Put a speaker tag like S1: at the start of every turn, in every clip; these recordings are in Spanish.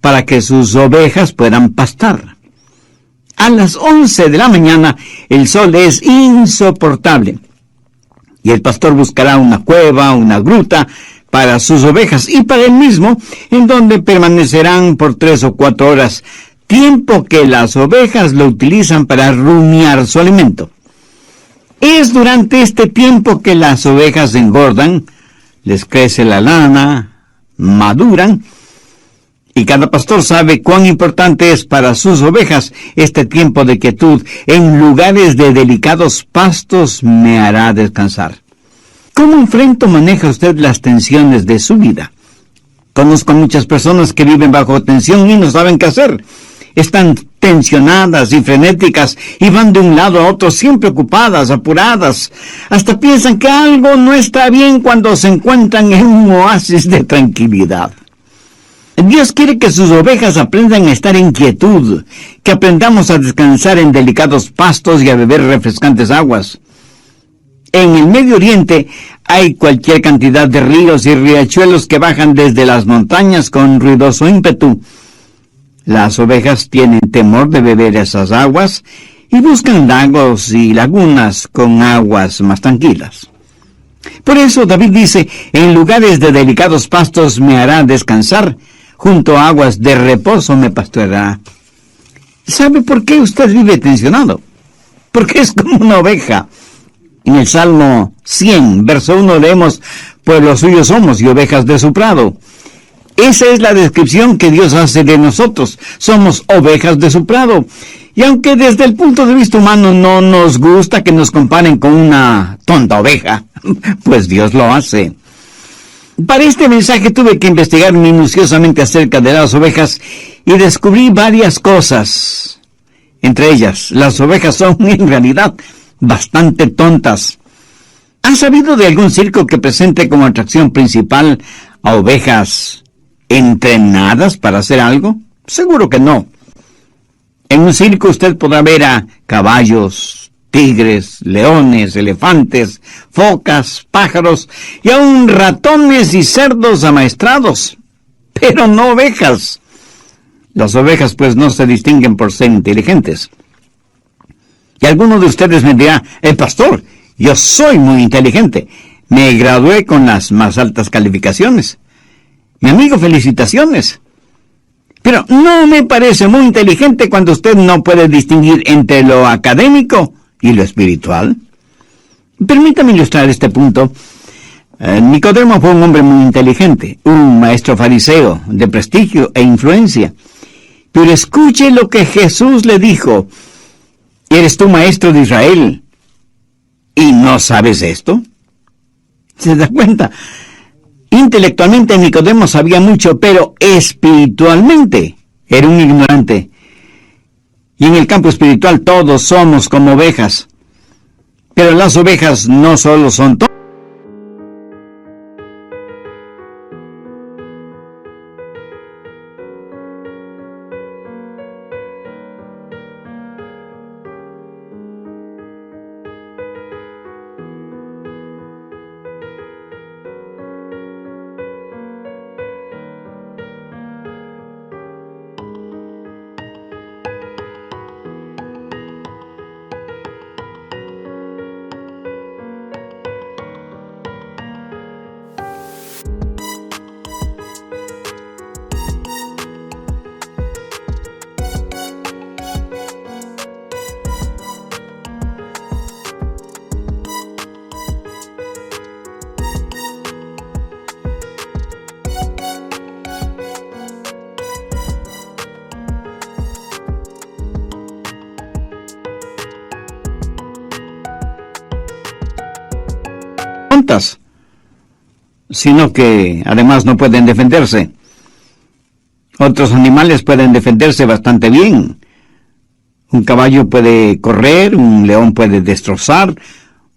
S1: para que sus ovejas puedan pastar. A las 11 de la mañana el sol es insoportable y el pastor buscará una cueva, una gruta para sus ovejas y para él mismo, en donde permanecerán por 3 o 4 horas, tiempo que las ovejas lo utilizan para rumiar su alimento. Es durante este tiempo que las ovejas engordan, les crece la lana, maduran, y cada pastor sabe cuán importante es para sus ovejas este tiempo de quietud. En lugares de delicados pastos me hará descansar. ¿Cómo enfrenta o maneja usted las tensiones de su vida? Conozco muchas personas que viven bajo tensión y no saben qué hacer. Están tensionadas y frenéticas y van de un lado a otro siempre ocupadas, apuradas. Hasta piensan que algo no está bien cuando se encuentran en un oasis de tranquilidad. Dios quiere que sus ovejas aprendan a estar en quietud, que aprendamos a descansar en delicados pastos y a beber refrescantes aguas. En el Medio Oriente hay cualquier cantidad de ríos y riachuelos que bajan desde las montañas con ruidoso ímpetu. Las ovejas tienen temor de beber esas aguas y buscan lagos y lagunas con aguas más tranquilas. Por eso David dice, en lugares de delicados pastos me hará descansar, junto a aguas de reposo me pastoreará. ¿Sabe por qué usted vive tensionado? Porque es como una oveja. En el Salmo 100, verso 1 leemos, pueblo suyo somos y ovejas de su prado. Esa es la descripción que Dios hace de nosotros. Somos ovejas de su prado. Y aunque desde el punto de vista humano no nos gusta que nos comparen con una tonta oveja, pues Dios lo hace. Para este mensaje tuve que investigar minuciosamente acerca de las ovejas y descubrí varias cosas. Entre ellas, las ovejas son en realidad bastante tontas. ¿Han sabido de algún circo que presente como atracción principal a ovejas entrenadas para hacer algo? Seguro que no. En un circo usted podrá ver a caballos, tigres, leones, elefantes, focas, pájaros y aún ratones y cerdos amaestrados, pero no ovejas. Las ovejas pues no se distinguen por ser inteligentes. Y alguno de ustedes me dirá, pastor, yo soy muy inteligente, me gradué con las más altas calificaciones. Mi amigo, felicitaciones. Pero no me parece muy inteligente cuando usted no puede distinguir entre lo académico y lo espiritual. Permítame ilustrar este punto. Nicodemo fue un hombre muy inteligente, un maestro fariseo de prestigio e influencia. Pero escuche lo que Jesús le dijo. ¿Eres tú maestro de Israel y no sabes esto? ¿Se da cuenta? Intelectualmente Nicodemo sabía mucho, pero espiritualmente era un ignorante. Y en el campo espiritual todos somos como ovejas. Pero las ovejas no solo son tontas. Sino que además no pueden defenderse. Otros animales pueden defenderse bastante bien. Un caballo puede correr, un león puede destrozar,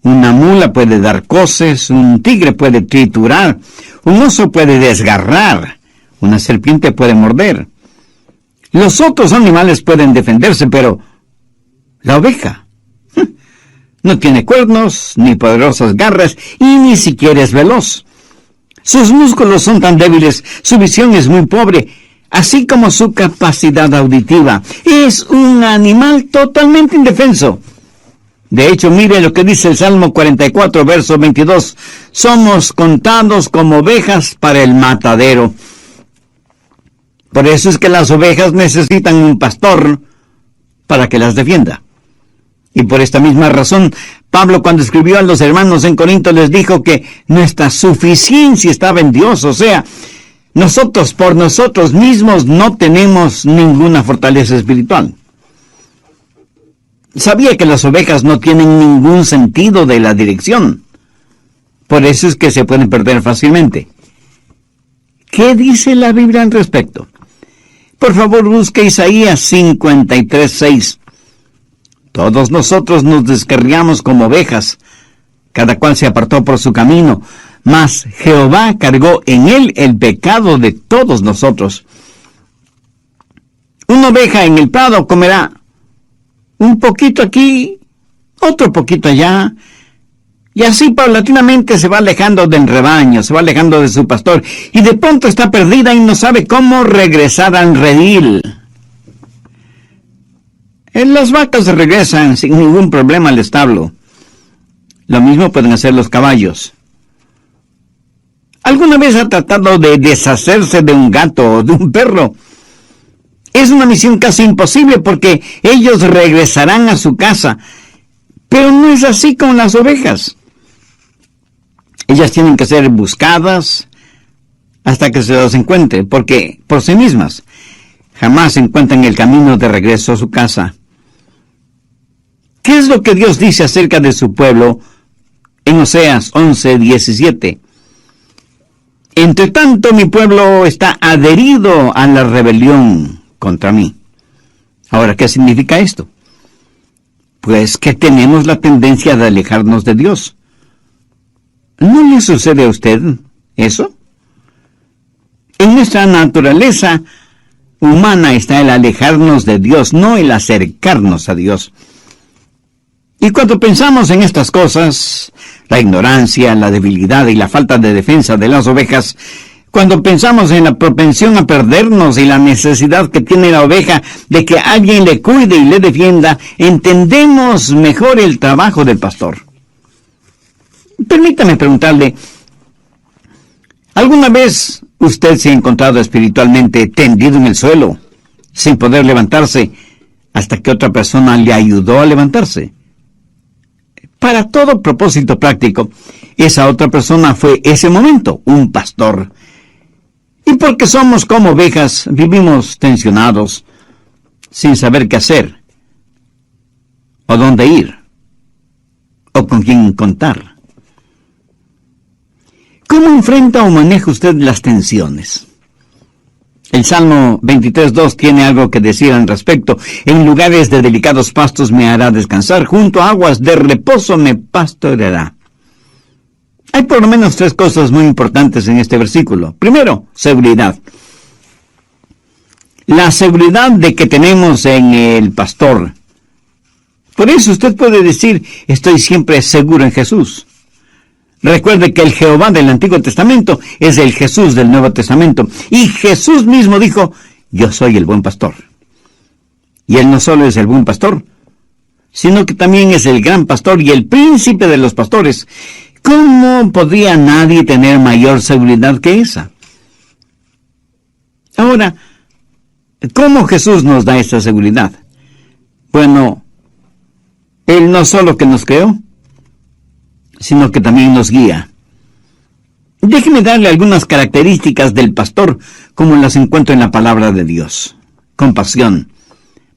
S1: una mula puede dar coces, un tigre puede triturar, un oso puede desgarrar, una serpiente puede morder. Los otros animales pueden defenderse, pero la oveja no tiene cuernos, ni poderosas garras, y ni siquiera es veloz. Sus músculos son tan débiles, su visión es muy pobre. así como su capacidad auditiva. Es un animal totalmente indefenso. De hecho, mire lo que dice el Salmo 44, verso 22. Somos contados como ovejas para el matadero. Por eso es que las ovejas necesitan un pastor para que las defienda. Y por esta misma razón, Pablo, cuando escribió a los hermanos en Corinto, les dijo que nuestra suficiencia estaba en Dios. O sea, nosotros por nosotros mismos no tenemos ninguna fortaleza espiritual. Sabía que las ovejas no tienen ningún sentido de la dirección. Por eso es que se pueden perder fácilmente. ¿Qué dice la Biblia al respecto? Por favor, busque Isaías 53:6. Todos nosotros nos descarriamos como ovejas, cada cual se apartó por su camino, mas Jehová cargó en él el pecado de todos nosotros. Una oveja en el prado comerá un poquito aquí, otro poquito allá, y así paulatinamente se va alejando del rebaño, se va alejando de su pastor, y de pronto está perdida y no sabe cómo regresar al redil. Las vacas regresan sin ningún problema al establo. Lo mismo pueden hacer los caballos. ¿Alguna vez ha tratado de deshacerse de un gato o de un perro? Es una misión casi imposible porque ellos regresarán a su casa. Pero no es así con las ovejas. Ellas tienen que ser buscadas hasta que se las encuentre, porque por sí mismas jamás encuentran el camino de regreso a su casa. ¿Qué es lo que Dios dice acerca de su pueblo en Oseas 11:17? Entre tanto, mi pueblo está adherido a la rebelión contra mí. Ahora, ¿qué significa esto? Pues que tenemos la tendencia de alejarnos de Dios. ¿No le sucede a usted eso? En nuestra naturaleza humana está el alejarnos de Dios, no el acercarnos a Dios. Y cuando pensamos en estas cosas, la ignorancia, la debilidad y la falta de defensa de las ovejas, cuando pensamos en la propensión a perdernos y la necesidad que tiene la oveja de que alguien le cuide y le defienda, entendemos mejor el trabajo del pastor. Permítame preguntarle, ¿alguna vez usted se ha encontrado espiritualmente tendido en el suelo, sin poder levantarse, hasta que otra persona le ayudó a levantarse? Para todo propósito práctico, esa otra persona fue ese momento, un pastor. Y porque somos como ovejas, vivimos tensionados, sin saber qué hacer, o dónde ir, o con quién contar. ¿Cómo enfrenta o maneja usted las tensiones? El Salmo 23:2 tiene algo que decir al respecto. En lugares de delicados pastos me hará descansar, junto a aguas de reposo me pastoreará. Hay por lo menos 3 cosas muy importantes en este versículo. Primero, seguridad. La seguridad de que tenemos en el pastor. Por eso usted puede decir, estoy siempre seguro en Jesús. Recuerde que el Jehová del Antiguo Testamento es el Jesús del Nuevo Testamento. Y Jesús mismo dijo, yo soy el buen pastor. Y Él no solo es el buen pastor, sino que también es el gran pastor y el príncipe de los pastores. ¿Cómo podría nadie tener mayor seguridad que esa? Ahora, ¿cómo Jesús nos da esta seguridad? Bueno, Él no solo que nos creó, sino que también nos guía. Déjeme darle algunas características del pastor, como las encuentro en la palabra de Dios. Compasión.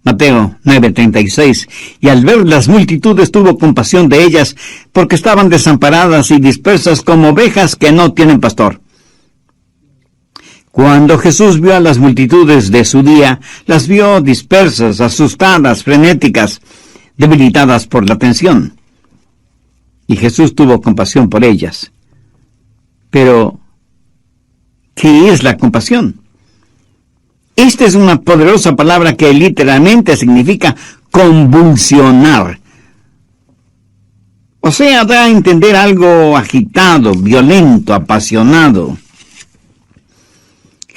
S1: Mateo 9:36. Y al ver las multitudes tuvo compasión de ellas, porque estaban desamparadas y dispersas como ovejas que no tienen pastor. Cuando Jesús vio a las multitudes de su día, las vio dispersas, asustadas, frenéticas, debilitadas por la tensión. Y Jesús tuvo compasión por ellas. Pero, ¿qué es la compasión? Esta es una poderosa palabra que literalmente significa convulsionar. O sea, da a entender algo agitado, violento, apasionado.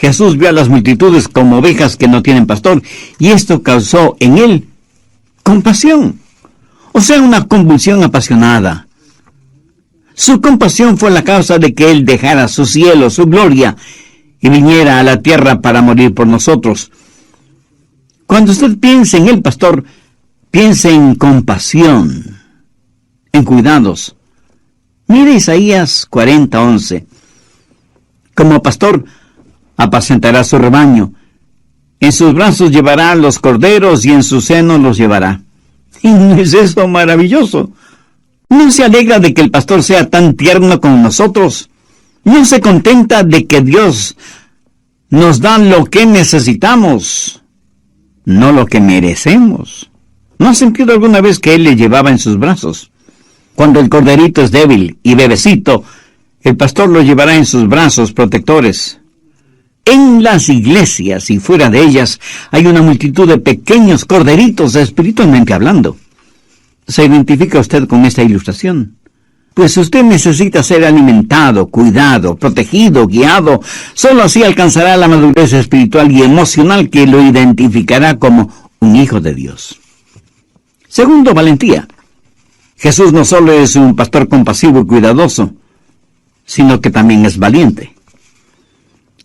S1: Jesús vio a las multitudes como ovejas que no tienen pastor, y esto causó en él compasión, o sea, una convulsión apasionada. Su compasión fue la causa de que él dejara su cielo, su gloria, y viniera a la tierra para morir por nosotros. Cuando usted piense en el pastor, piense en compasión, en cuidados. Mire Isaías 40:11. Como pastor, apacentará su rebaño. En sus brazos llevará los corderos y en su seno los llevará. ¿Y no es eso maravilloso? ¿No se alegra de que el pastor sea tan tierno con nosotros? ¿No se contenta de que Dios nos da lo que necesitamos, no lo que merecemos? ¿No ha sentido alguna vez que Él le llevaba en sus brazos? Cuando el corderito es débil y bebecito, el pastor lo llevará en sus brazos protectores. En las iglesias y fuera de ellas hay una multitud de pequeños corderitos espiritualmente hablando. ¿Se identifica usted con esta ilustración? Pues usted necesita ser alimentado, cuidado, protegido, guiado. Solo así alcanzará la madurez espiritual y emocional que lo identificará como un hijo de Dios. Segundo, valentía. Jesús no solo es un pastor compasivo y cuidadoso, sino que también es valiente.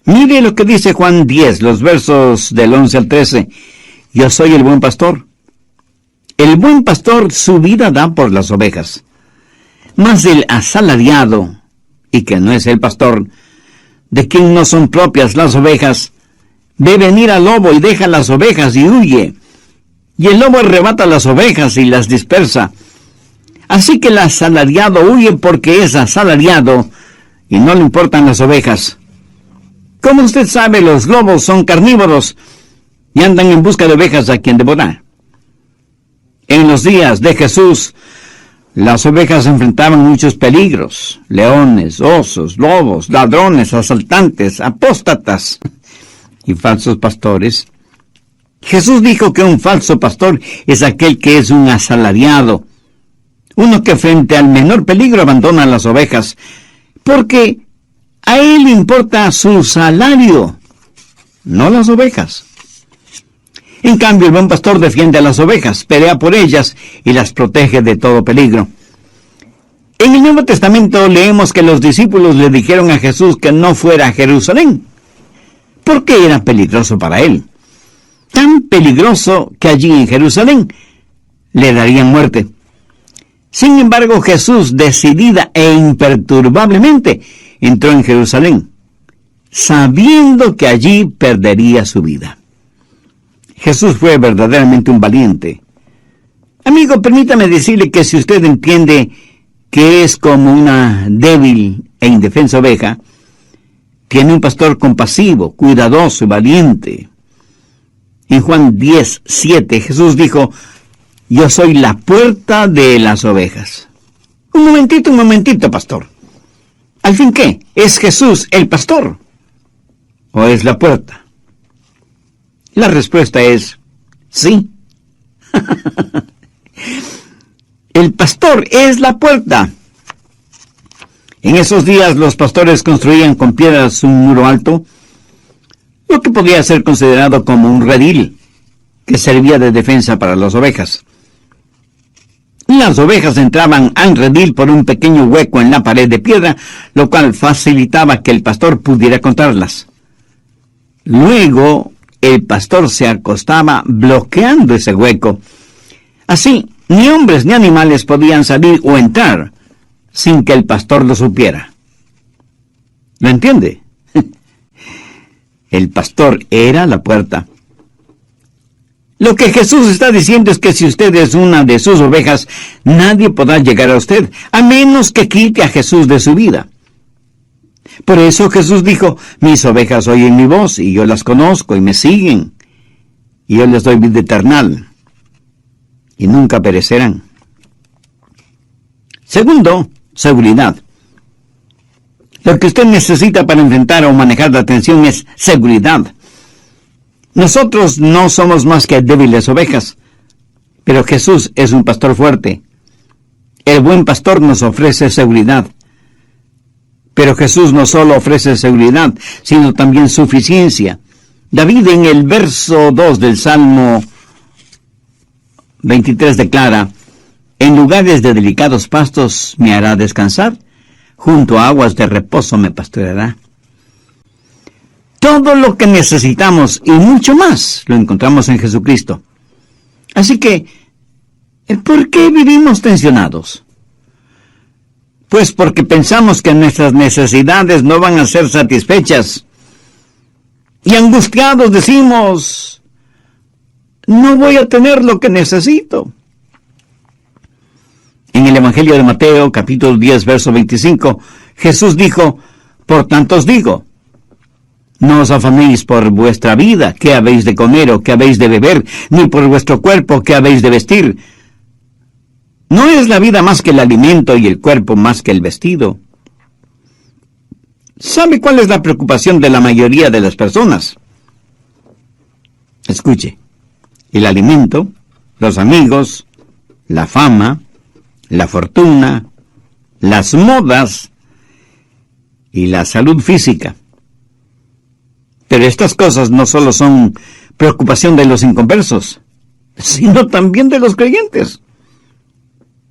S1: Mire lo que dice Juan 10, los versos del 11 al 13. Yo soy el buen pastor. El buen pastor su vida da por las ovejas. Mas el asalariado, y que no es el pastor, de quien no son propias las ovejas, ve venir al lobo y deja las ovejas y huye. Y el lobo arrebata las ovejas y las dispersa. Así que el asalariado huye porque es asalariado y no le importan las ovejas. Como usted sabe, los lobos son carnívoros y andan en busca de ovejas a quien devorar. En los días de Jesús, las ovejas enfrentaban muchos peligros: leones, osos, lobos, ladrones, asaltantes, apóstatas y falsos pastores. Jesús dijo que un falso pastor es aquel que es un asalariado, uno que frente al menor peligro abandona las ovejas, porque a él le importa su salario, no las ovejas. En cambio, el buen pastor defiende a las ovejas, pelea por ellas y las protege de todo peligro. En el Nuevo Testamento leemos que los discípulos le dijeron a Jesús que no fuera a Jerusalén, porque era peligroso para él. Tan peligroso que allí en Jerusalén le darían muerte. Sin embargo, Jesús, decidida e imperturbablemente, entró en Jerusalén, sabiendo que allí perdería su vida. Jesús fue verdaderamente un valiente. Amigo, permítame decirle que si usted entiende que es como una débil e indefensa oveja, tiene un pastor compasivo, cuidadoso y valiente. En Juan 10:7, Jesús dijo: yo soy la puerta de las ovejas. Un momentito, pastor. ¿Al fin qué? ¿Es Jesús el pastor? ¿O es la puerta? La respuesta es sí. El pastor es la puerta. En esos días los pastores construían con piedras un muro alto, lo que podía ser considerado como un redil, que servía de defensa para las ovejas. Las ovejas entraban al redil por un pequeño hueco en la pared de piedra, lo cual facilitaba que el pastor pudiera encontrarlas. Luego, el pastor se acostaba bloqueando ese hueco. Así, ni hombres ni animales podían salir o entrar sin que el pastor lo supiera. ¿Lo entiende? El pastor era la puerta. Lo que Jesús está diciendo es que si usted es una de sus ovejas, nadie podrá llegar a usted, a menos que quite a Jesús de su vida. Por eso Jesús dijo: mis ovejas oyen mi voz, y yo las conozco, y me siguen, y yo les doy vida eterna, y nunca perecerán. Segundo, seguridad. Lo que usted necesita para enfrentar o manejar la tensión es seguridad. Nosotros no somos más que débiles ovejas, pero Jesús es un pastor fuerte. El buen pastor nos ofrece seguridad. Pero Jesús no solo ofrece seguridad, sino también suficiencia. David en el verso 2 del Salmo 23 declara: en lugares de delicados pastos me hará descansar, junto a aguas de reposo me pastoreará. Todo lo que necesitamos y mucho más lo encontramos en Jesucristo. Así que, ¿por qué vivimos tensionados? Pues porque pensamos que nuestras necesidades no van a ser satisfechas. Y angustiados decimos: no voy a tener lo que necesito. En el Evangelio de Mateo, capítulo 10, verso 25, Jesús dijo: por tanto os digo, no os afanéis por vuestra vida, qué habéis de comer o qué habéis de beber, ni por vuestro cuerpo, qué habéis de vestir. ¿No es la vida más que el alimento y el cuerpo más que el vestido? ¿Sabe cuál es la preocupación de la mayoría de las personas? Escuche: el alimento, los amigos, la fama, la fortuna, las modas y la salud física. Pero estas cosas no solo son preocupación de los inconversos, sino también de los creyentes.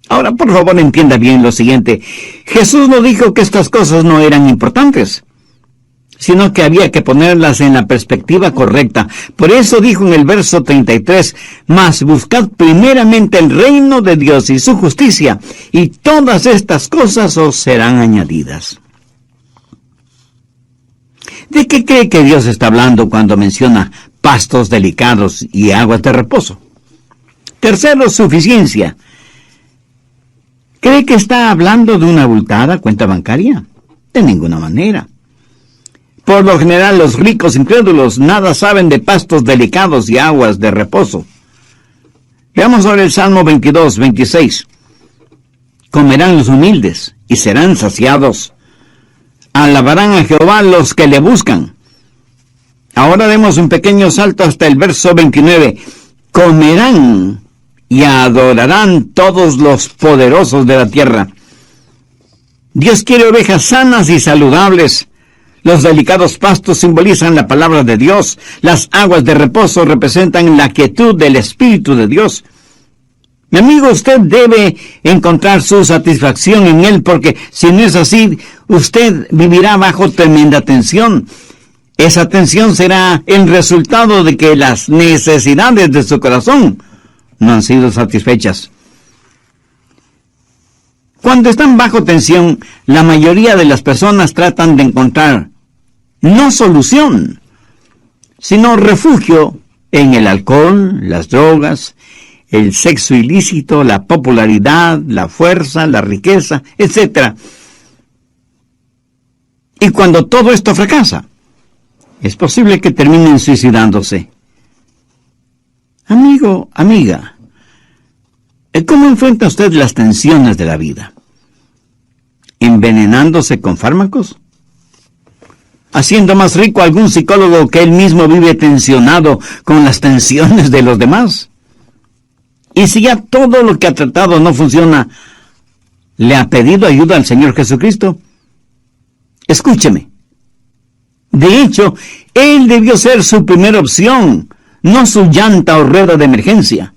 S1: Ahora, por favor, entienda bien lo siguiente. Jesús no dijo que estas cosas no eran importantes, sino que había que ponerlas en la perspectiva correcta. Por eso dijo en el verso 33, mas buscad primeramente el reino de Dios y su justicia, y todas estas cosas os serán añadidas. ¿De qué cree que Dios está hablando cuando menciona pastos delicados y aguas de reposo? Tercero, suficiencia. ¿Cree que está hablando de una abultada cuenta bancaria? De ninguna manera. Por lo general, los ricos incrédulos nada saben de pastos delicados y aguas de reposo. Veamos ahora el Salmo 22, 26. Comerán los humildes y serán saciados. Alabarán a Jehová los que le buscan. Ahora demos un pequeño salto hasta el verso 29. Comerán y adorarán todos los poderosos de la tierra. Dios quiere ovejas sanas y saludables. Los delicados pastos simbolizan la palabra de Dios. Las aguas de reposo representan la quietud del Espíritu de Dios. Mi amigo, usted debe encontrar su satisfacción en Él, porque si no es así, usted vivirá bajo tremenda tensión. Esa tensión será el resultado de que las necesidades de su corazón no han sido satisfechas. Cuando están bajo tensión, la mayoría de las personas tratan de encontrar no solución, sino refugio en el alcohol, las drogas, el sexo ilícito, la popularidad, la fuerza, la riqueza, etc. Y cuando todo esto fracasa, es posible que terminen suicidándose. Amigo, amiga, ¿cómo enfrenta usted las tensiones de la vida? ¿Envenenándose con fármacos? ¿Haciendo más rico a algún psicólogo que él mismo vive tensionado con las tensiones de los demás? Y si ya todo lo que ha tratado no funciona, ¿le ha pedido ayuda al Señor Jesucristo? Escúcheme. De hecho, Él debió ser su primera opción, no su llanta o rueda de emergencia.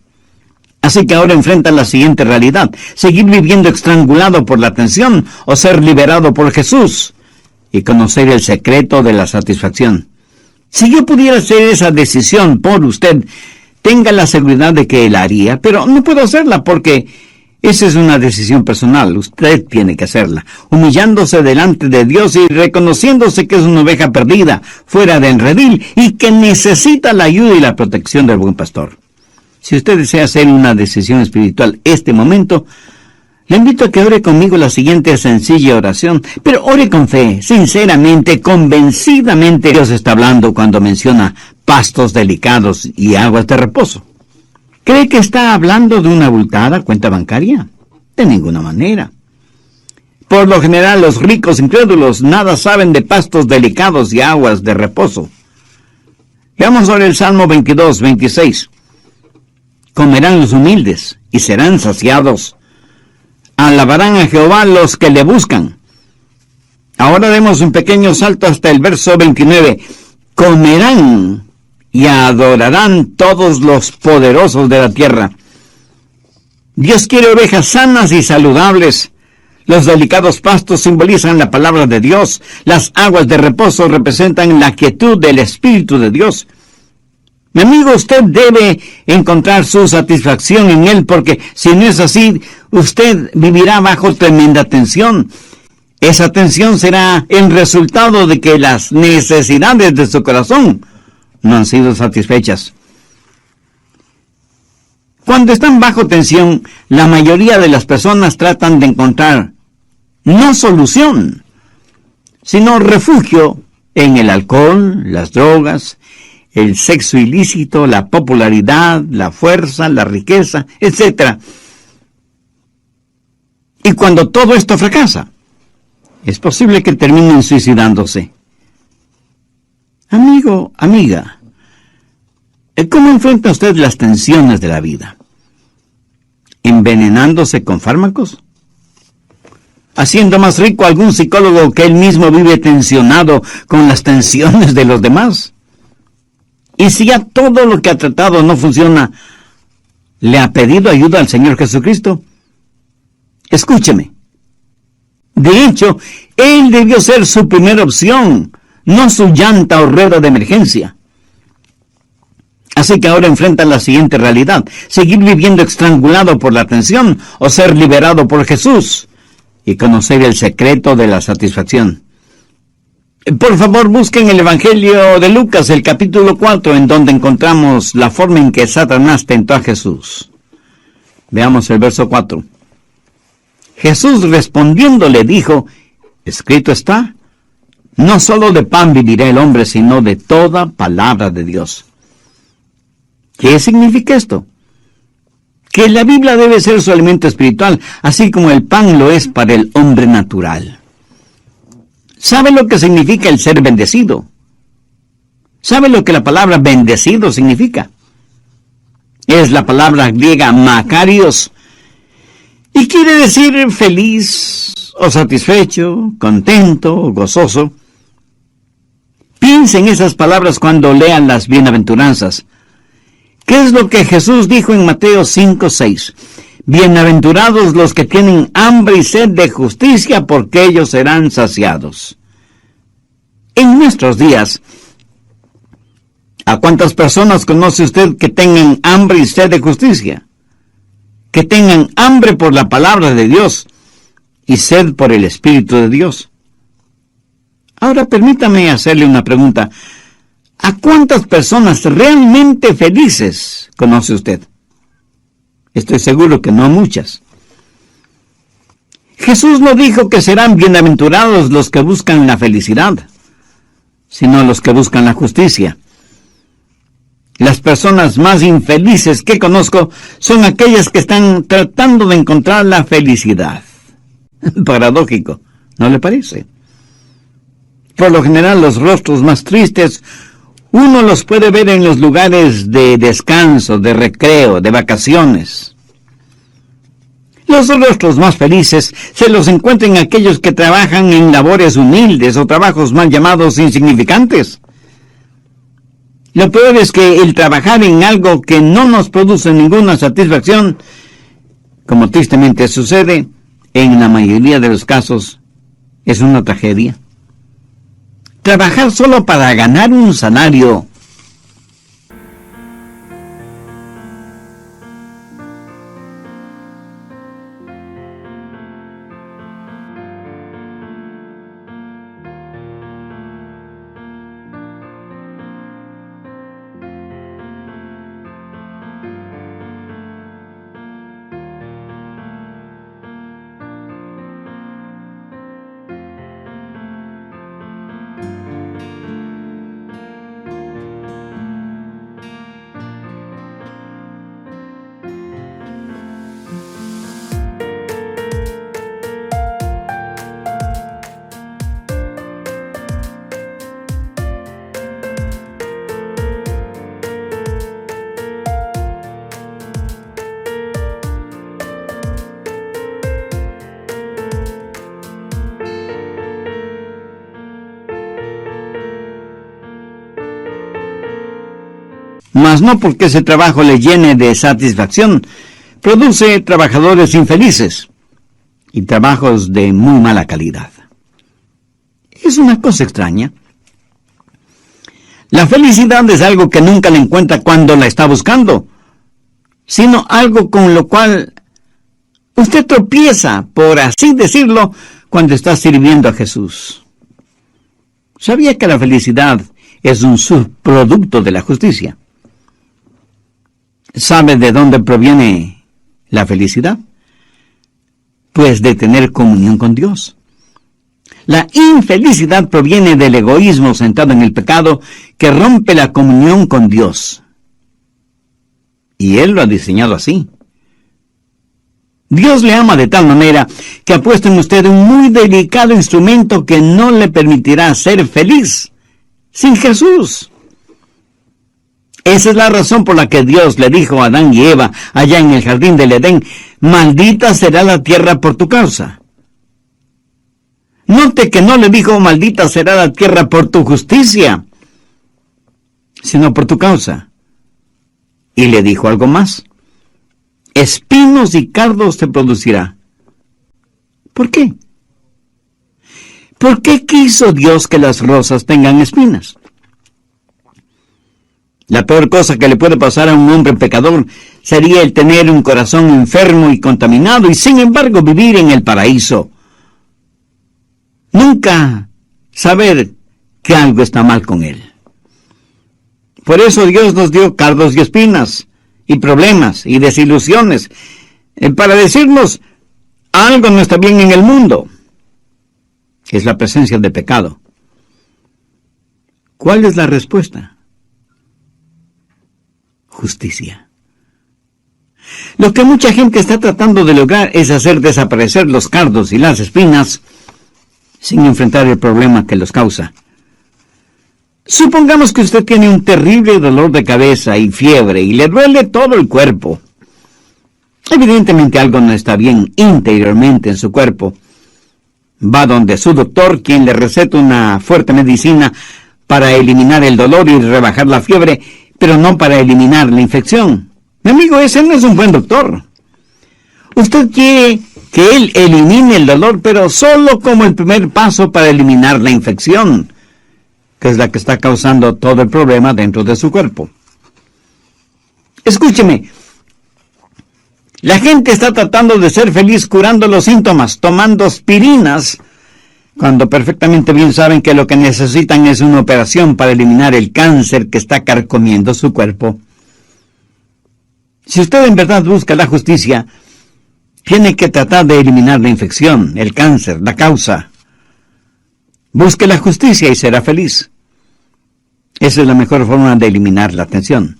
S1: Así que ahora enfrenta la siguiente realidad: seguir viviendo estrangulado por la tensión o ser liberado por Jesús y conocer el secreto de la satisfacción. Si yo pudiera hacer esa decisión por usted, tenga la seguridad de que la haría, pero no puedo hacerla porque esa es una decisión personal. Usted tiene que hacerla, humillándose delante de Dios y reconociéndose que es una oveja perdida, fuera del redil, y que necesita la ayuda y la protección del buen pastor. Si usted desea hacer una decisión espiritual este momento, le invito a que ore conmigo la siguiente sencilla oración, pero ore con fe, sinceramente, convencidamente. Dios está hablando cuando menciona pastos delicados y aguas de reposo. ¿Cree que está hablando de una abultada cuenta bancaria? De ninguna manera. Por lo general, los ricos incrédulos nada saben de pastos delicados y aguas de reposo. Veamos ahora el Salmo 22, 26. Comerán los humildes y serán saciados. Alabarán a Jehová los que le buscan. Ahora demos un pequeño salto hasta el verso 29. Comerán y adorarán todos los poderosos de la tierra. Dios quiere ovejas sanas y saludables. Los delicados pastos simbolizan la palabra de Dios. Las aguas de reposo representan la quietud del Espíritu de Dios. Mi amigo, usted debe encontrar su satisfacción en Él, porque si no es así, usted vivirá bajo tremenda tensión. Esa tensión será el resultado de que las necesidades de su corazón no han sido satisfechas. Cuando están bajo tensión, la mayoría de las personas tratan de encontrar no solución, sino refugio en el alcohol, las drogas, el sexo ilícito, la popularidad, la fuerza, la riqueza, etc. Y cuando todo esto fracasa, es posible que terminen suicidándose. Amigo, amiga, ¿cómo enfrenta usted las tensiones de la vida? ¿Envenenándose con fármacos? ¿Haciendo más rico a algún psicólogo que él mismo vive tensionado con las tensiones de los demás? Y si ya todo lo que ha tratado no funciona, ¿le ha pedido ayuda al Señor Jesucristo? Escúcheme. De hecho, Él debió ser su primera opción, no su llanta o rueda de emergencia. Así que ahora enfrenta la siguiente realidad: seguir viviendo estrangulado por la tensión o ser liberado por Jesús y conocer el secreto de la satisfacción. Por favor, busquen el Evangelio de Lucas, el capítulo 4, en donde encontramos la forma en que Satanás tentó a Jesús. Veamos el verso 4. Jesús respondiendo le dijo: escrito está, no solo de pan vivirá el hombre, sino de toda palabra de Dios. ¿Qué significa esto? Que la Biblia debe ser su alimento espiritual, así como el pan lo es para el hombre natural. ¿Sabe lo que significa el ser bendecido? ¿Sabe lo que la palabra bendecido significa? Es la palabra griega makarios, y quiere decir feliz, o satisfecho, contento, o gozoso. Piensen en esas palabras cuando lean las bienaventuranzas. ¿Qué es lo que Jesús dijo en Mateo 5:6? Bienaventurados los que tienen hambre y sed de justicia, porque ellos serán saciados. En nuestros días, ¿a cuántas personas conoce usted que tengan hambre y sed de justicia? Que tengan hambre por la palabra de Dios y sed por el Espíritu de Dios. Ahora permítame hacerle una pregunta. ¿A cuántas personas realmente felices conoce usted? Estoy seguro que no muchas. Jesús no dijo que serán bienaventurados los que buscan la felicidad, sino los que buscan la justicia. Las personas más infelices que conozco son aquellas que están tratando de encontrar la felicidad. Paradójico, ¿no le parece? Por lo general, los rostros más tristes uno los puede ver en los lugares de descanso, de recreo, de vacaciones. Los rostros más felices se los encuentran en aquellos que trabajan en labores humildes o trabajos mal llamados insignificantes. Lo peor es que el trabajar en algo que no nos produce ninguna satisfacción, como tristemente sucede, en la mayoría de los casos, es una tragedia. Trabajar solo para ganar un salario. mas no porque ese trabajo le llene de satisfacción. Produce trabajadores infelices y trabajos de muy mala calidad. Es una cosa extraña. La felicidad es algo que nunca la encuentra cuando la está buscando, sino algo con lo cual usted tropieza, por así decirlo, cuando está sirviendo a Jesús. ¿Sabía que la felicidad es un subproducto de la justicia? ¿Sabe de dónde proviene la felicidad? Pues de tener comunión con Dios. La infelicidad proviene del egoísmo sentado en el pecado que rompe la comunión con Dios. Y Él lo ha diseñado así. Dios le ama de tal manera que ha puesto en usted un muy delicado instrumento que no le permitirá ser feliz sin Jesús. Esa es la razón por la que Dios le dijo a Adán y Eva allá en el jardín del Edén: maldita será la tierra por tu causa. Note que no le dijo maldita será la tierra por tu justicia, sino por tu causa. Y le dijo algo más: espinos y cardos te producirá. ¿Por qué? ¿Por qué quiso Dios que las rosas tengan espinas? La peor cosa que le puede pasar a un hombre pecador sería el tener un corazón enfermo y contaminado y sin embargo vivir en el paraíso. Nunca saber que algo está mal con él. Por eso Dios nos dio cardos y espinas, y problemas, y desilusiones, para decirnos algo no está bien en el mundo. Es la presencia de pecado. ¿Cuál es la respuesta? Justicia. Lo que mucha gente está tratando de lograr es hacer desaparecer los cardos y las espinas sin enfrentar el problema que los causa. Supongamos que usted tiene un terrible dolor de cabeza y fiebre y le duele todo el cuerpo. Evidentemente algo no está bien interiormente en su cuerpo. Va donde su doctor, quien le receta una fuerte medicina para eliminar el dolor y rebajar la fiebre, pero no para eliminar la infección. Mi amigo, ese no es un buen doctor. Usted quiere que él elimine el dolor, pero solo como el primer paso para eliminar la infección, que es la que está causando todo el problema dentro de su cuerpo. Escúcheme, la gente está tratando de ser feliz curando los síntomas, tomando aspirinas, cuando perfectamente bien saben que lo que necesitan es una operación para eliminar el cáncer que está carcomiendo su cuerpo. Si usted en verdad busca la justicia, tiene que tratar de eliminar la infección, el cáncer, la causa. Busque la justicia y será feliz. Esa es la mejor forma de eliminar la tensión.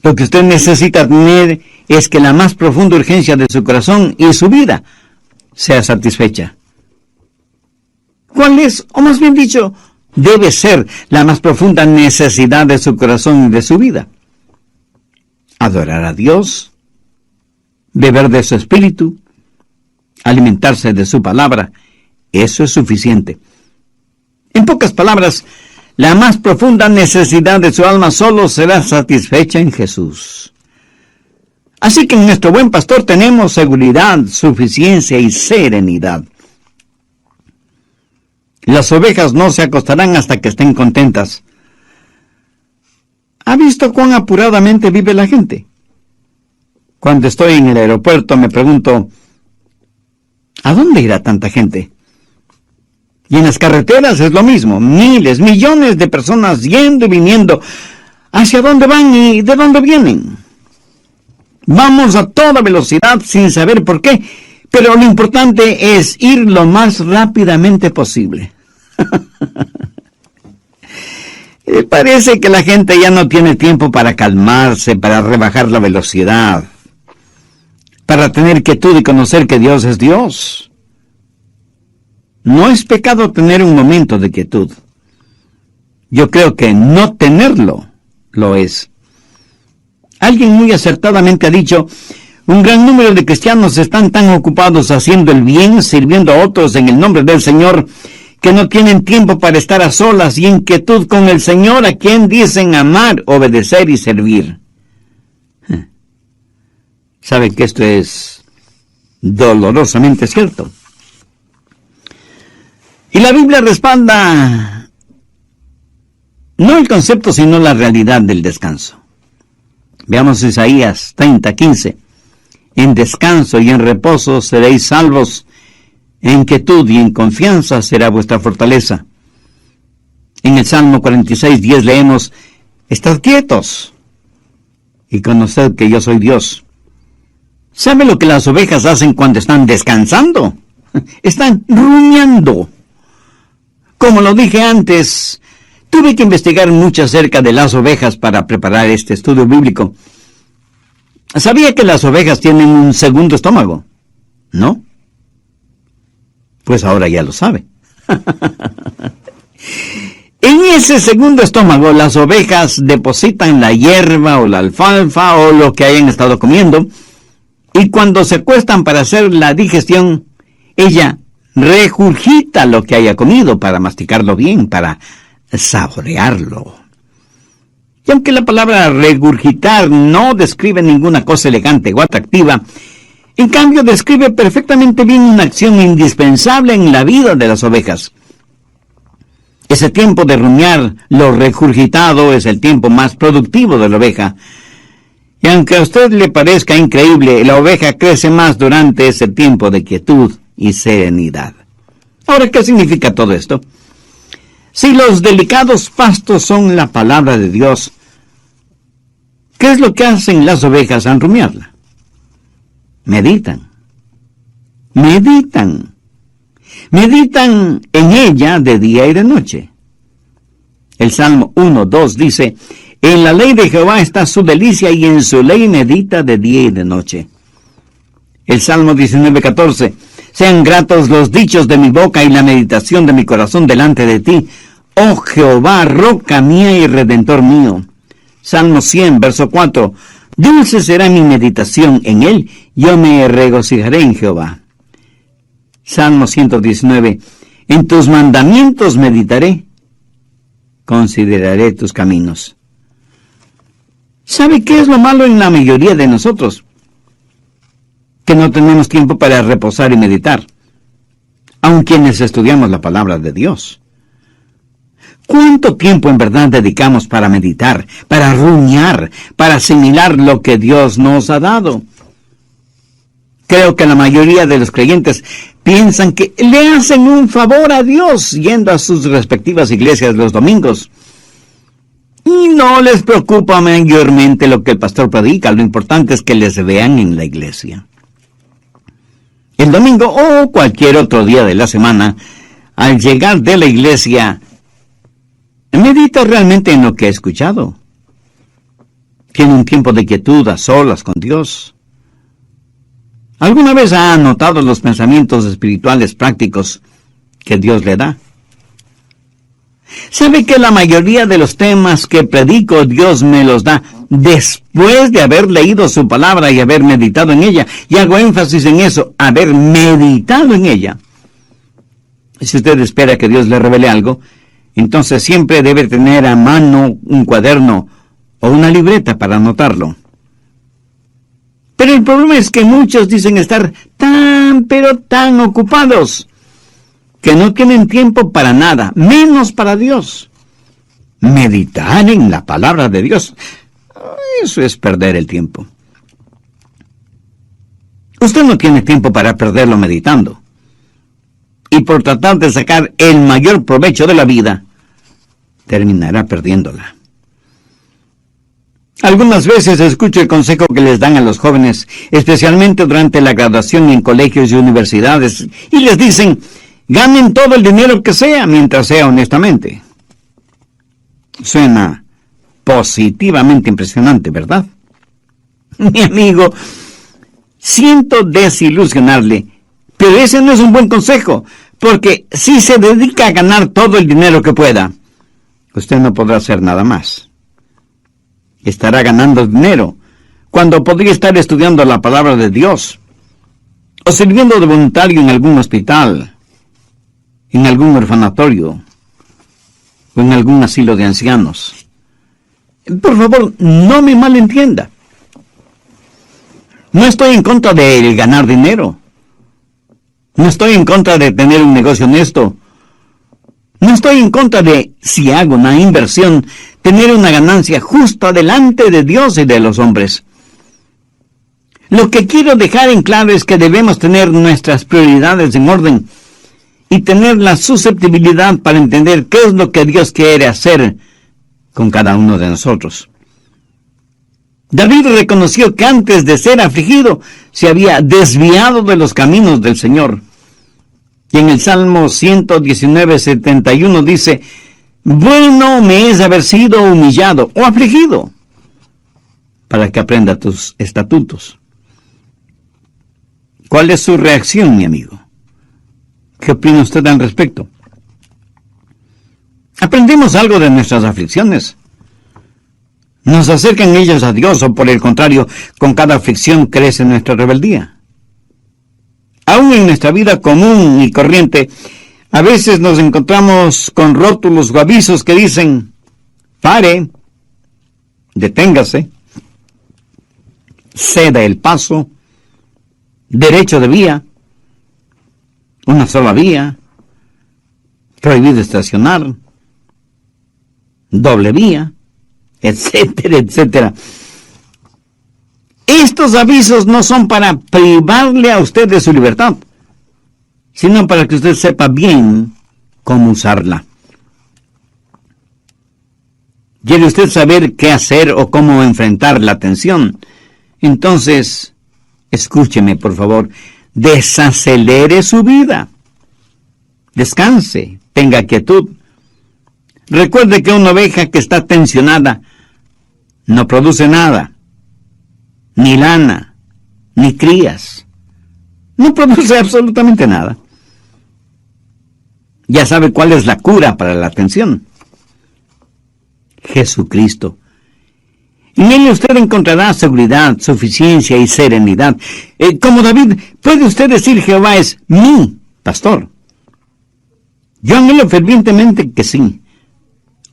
S1: Lo que usted necesita tener es que la más profunda urgencia de su corazón y su vida sea satisfecha. ¿Cuál es, o más bien dicho, debe ser la más profunda necesidad de su corazón y de su vida? Adorar a Dios, beber de su espíritu, alimentarse de su palabra. Eso es suficiente. En pocas palabras, la más profunda necesidad de su alma solo será satisfecha en Jesús. Así que en nuestro buen pastor tenemos seguridad, suficiencia y serenidad. Las ovejas no se acostarán hasta que estén contentas. ¿Ha visto cuán apuradamente vive la gente? Cuando estoy en el aeropuerto me pregunto, ¿a dónde irá tanta gente? Y en las carreteras es lo mismo, miles, millones de personas yendo y viniendo. ¿Hacia dónde van y de dónde vienen? Vamos a toda velocidad sin saber por qué, pero lo importante es ir lo más rápidamente posible. Parece que la gente ya no tiene tiempo para calmarse, para rebajar la velocidad, para tener quietud y conocer que Dios es Dios. No es pecado tener un momento de quietud. Yo creo que no tenerlo lo es. Alguien muy acertadamente ha dicho, un gran número de cristianos están tan ocupados haciendo el bien, sirviendo a otros en el nombre del Señor, que no tienen tiempo para estar a solas y en quietud con el Señor, a quien dicen amar, obedecer y servir. ¿Saben que esto es dolorosamente cierto? Y la Biblia respalda no el concepto, sino la realidad del descanso. Veamos Isaías 30:15. En descanso y en reposo seréis salvos, en quietud y en confianza será vuestra fortaleza. En el Salmo 46:10 leemos, estad quietos y conoced que yo soy Dios. ¿Sabe lo que las ovejas hacen cuando están descansando? Están rumiando. Como lo dije antes, tuve que investigar mucho acerca de las ovejas para preparar este estudio bíblico. ¿Sabía que las ovejas tienen un segundo estómago? ¿No? Pues ahora ya lo sabe. En ese segundo estómago, las ovejas depositan la hierba o la alfalfa o lo que hayan estado comiendo, y cuando se acuestan para hacer la digestión, ella regurgita lo que haya comido para masticarlo bien, para saborearlo. Y aunque la palabra regurgitar no describe ninguna cosa elegante o atractiva, en cambio describe perfectamente bien una acción indispensable en la vida de las ovejas. Ese tiempo de rumiar lo regurgitado es el tiempo más productivo de la oveja. Y aunque a usted le parezca increíble, la oveja crece más durante ese tiempo de quietud y serenidad. Ahora, ¿qué significa todo esto? Si los delicados pastos son la palabra de Dios, ¿qué es lo que hacen las ovejas al rumiarla? Meditan. Meditan. Meditan en ella de día y de noche. El Salmo 1:2 dice, en la ley de Jehová está su delicia y en su ley medita de día y de noche. El Salmo 19:14, sean gratos los dichos de mi boca y la meditación de mi corazón delante de ti, oh Jehová, roca mía y redentor mío. Salmo 100, verso 4, dulce será mi meditación en él, yo me regocijaré en Jehová. Salmo 119, en tus mandamientos meditaré, consideraré tus caminos. ¿Sabe qué es lo malo en la mayoría de nosotros? Que no tenemos tiempo para reposar y meditar, aun quienes estudiamos la palabra de Dios. ¿Cuánto tiempo en verdad dedicamos para meditar, para rumiar, para asimilar lo que Dios nos ha dado? Creo que la mayoría de los creyentes piensan que le hacen un favor a Dios yendo a sus respectivas iglesias los domingos. Y no les preocupa mayormente lo que el pastor predica, lo importante es que les vean en la iglesia. El domingo o cualquier otro día de la semana, al llegar de la iglesia, medita realmente en lo que ha escuchado. Tiene un tiempo de quietud a solas con Dios. ¿Alguna vez ha anotado los pensamientos espirituales prácticos que Dios le da? ¿Sabe que la mayoría de los temas que predico Dios me los da después de haber leído su palabra y haber meditado en ella? Y hago énfasis en eso, haber meditado en ella. Si usted espera que Dios le revele algo, entonces siempre debe tener a mano un cuaderno o una libreta para anotarlo. Pero el problema es que muchos dicen estar pero tan ocupados que no tienen tiempo para nada, menos para Dios. Meditar en la palabra de Dios, eso es perder el tiempo. Usted no tiene tiempo para perderlo meditando. Y por tratar de sacar el mayor provecho de la vida, terminará perdiéndola. Algunas veces escucho el consejo que les dan a los jóvenes, especialmente durante la graduación en colegios y universidades, y les dicen, ganen todo el dinero que sea, mientras sea honestamente. Suena positivamente impresionante, ¿verdad? Mi amigo, siento desilusionarle, pero ese no es un buen consejo, porque si se dedica a ganar todo el dinero que pueda, usted no podrá hacer nada más. Estará ganando dinero cuando podría estar estudiando la palabra de Dios o sirviendo de voluntario en algún hospital en algún orfanatorio o en algún asilo de ancianos. Por favor, no me malentienda. No estoy en contra de ganar dinero. No estoy en contra de tener un negocio honesto. No estoy en contra de, si hago una inversión, tener una ganancia justa delante de Dios y de los hombres. Lo que quiero dejar en claro es que debemos tener nuestras prioridades en orden y tener la susceptibilidad para entender qué es lo que Dios quiere hacer con cada uno de nosotros. David reconoció que antes de ser afligido se había desviado de los caminos del Señor. Y en el Salmo 119, 71 dice: bueno me es haber sido humillado o afligido, para que aprenda tus estatutos. ¿Cuál es su reacción, mi amigo? ¿Qué opina usted al respecto? ¿Aprendemos algo de nuestras aflicciones? ¿Nos acercan ellas a Dios o por el contrario, con cada aflicción crece nuestra rebeldía? Aún en nuestra vida común y corriente, a veces nos encontramos con rótulos o avisos que dicen: pare, deténgase, ceda el paso, derecho de vía, una sola vía, prohibido estacionar, doble vía, etcétera, etcétera. Estos avisos no son para privarle a usted de su libertad, sino para que usted sepa bien cómo usarla. ¿Quiere usted saber qué hacer o cómo enfrentar la tensión? Entonces, escúcheme, por favor, desacelere su vida. Descanse, tenga quietud. Recuerde que una oveja que está tensionada no produce nada, ni lana, ni crías. No produce absolutamente nada. Ya sabe cuál es la cura para la tensión: Jesucristo. En él usted encontrará seguridad, suficiencia y serenidad. Como David, puede usted decir: Jehová es mi pastor. Yo anhelo fervientemente que sí.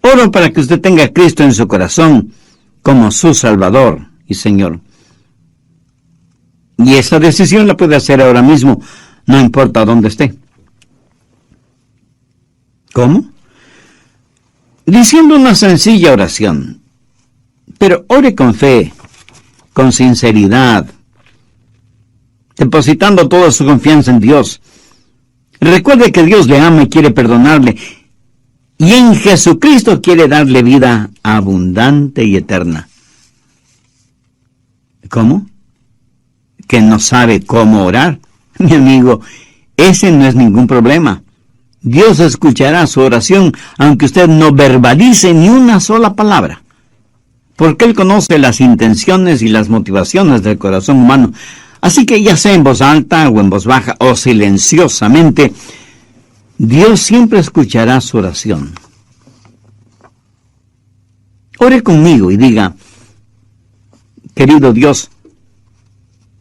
S1: Oro para que usted tenga a Cristo en su corazón como su Salvador y Señor. Y esa decisión la puede hacer ahora mismo, no importa dónde esté. ¿Cómo? Diciendo una sencilla oración. Pero ore con fe, con sinceridad, depositando toda su confianza en Dios. Recuerde que Dios le ama y quiere perdonarle, y en Jesucristo quiere darle vida abundante y eterna. ¿Cómo? ¿Que no sabe cómo orar? Mi amigo, ese no es ningún problema. Dios escuchará su oración, aunque usted no verbalice ni una sola palabra, porque Él conoce las intenciones y las motivaciones del corazón humano. Así que ya sea en voz alta o en voz baja o silenciosamente, Dios siempre escuchará su oración. Ore conmigo y diga: querido Dios,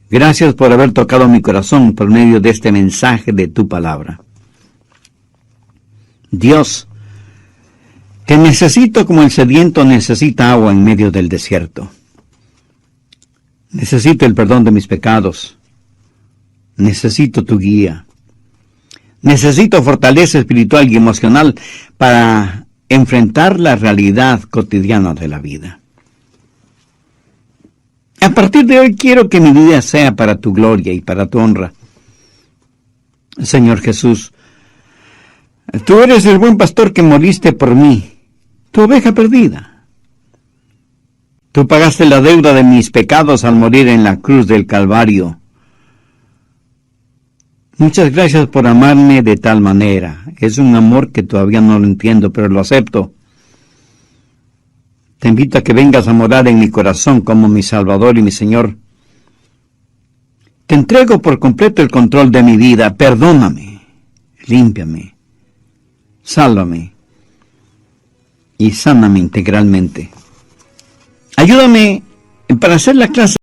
S1: gracias por haber tocado mi corazón por medio de este mensaje de tu palabra. Dios, te necesito como el sediento necesita agua en medio del desierto. Necesito el perdón de mis pecados. Necesito tu guía. Necesito fortaleza espiritual y emocional para enfrentar la realidad cotidiana de la vida. A partir de hoy quiero que mi vida sea para tu gloria y para tu honra. Señor Jesús, tú eres el buen pastor que moriste por mí, tu oveja perdida. Tú pagaste la deuda de mis pecados al morir en la cruz del Calvario. Muchas gracias por amarme de tal manera. Es un amor que todavía no lo entiendo, pero lo acepto. Te invito a que vengas a morar en mi corazón como mi Salvador y mi Señor. Te entrego por completo el control de mi vida. Perdóname, límpiame, sálvame y sáname integralmente. Ayúdame para hacer la clase